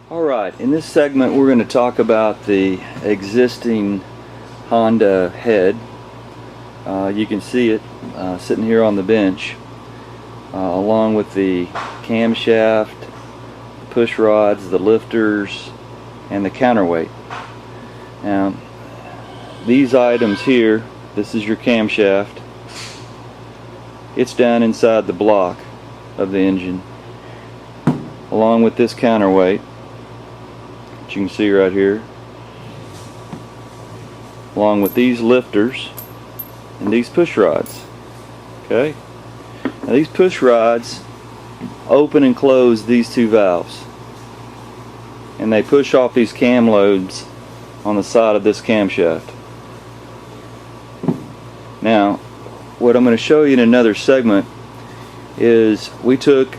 Alright, in this segment we're going to talk about the existing Honda head. You can see it sitting here on the bench, along with the camshaft, push rods, the lifters, and the counterweight. Now, these items here, this is your camshaft. It's down inside the block of the engine, along with this counterweight, which you can see right here, along with these lifters and these push rods. Okay, now these push rods open and close these two valves, and they push off these cam loads on the side of this camshaft. Now, what I'm going to show you in another segment is we took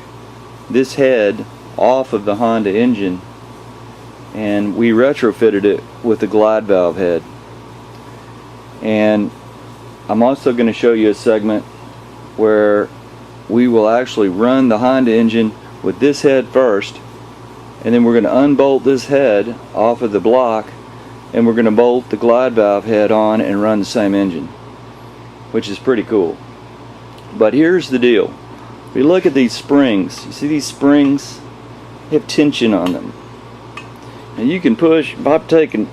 this head off of the Honda engine and we retrofitted it with the glide valve head. And I'm also going to show you a segment where we will actually run the Honda engine with this head first, and then we're going to unbolt this head off of the block, and we're going to bolt the glide valve head on and run the same engine, which is pretty cool. But here's the deal. If you look at these springs, you see these springs have tension on them. And you can push, if I've taken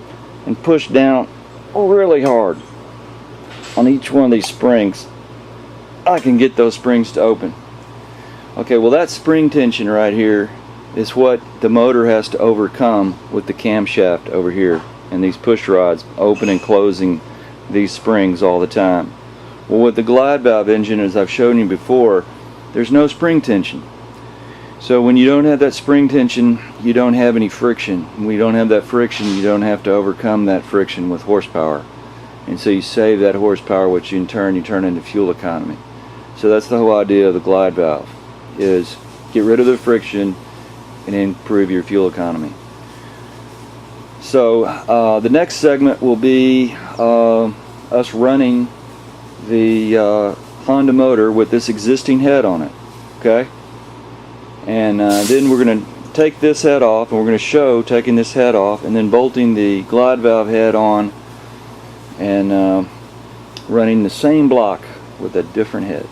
and pushed down really hard on each one of these springs, I can get those springs to open. Okay, well, that spring tension right here is what the motor has to overcome with the camshaft over here, and these push rods open and closing these springs all the time. Well, with the glide valve engine, as I've shown you before, there's no spring tension. So when you don't have that spring tension, you don't have any friction. When you don't have that friction, you don't have to overcome that friction with horsepower. And so you save that horsepower, which in turn you turn into fuel economy. So that's the whole idea of the glide valve, is get rid of the friction and improve your fuel economy. So the next segment will be us running the Honda motor with this existing head on it. Okay? And then we're going to take this head off, and we're going to show taking this head off and then bolting the glide valve head on and running the same block with a different head.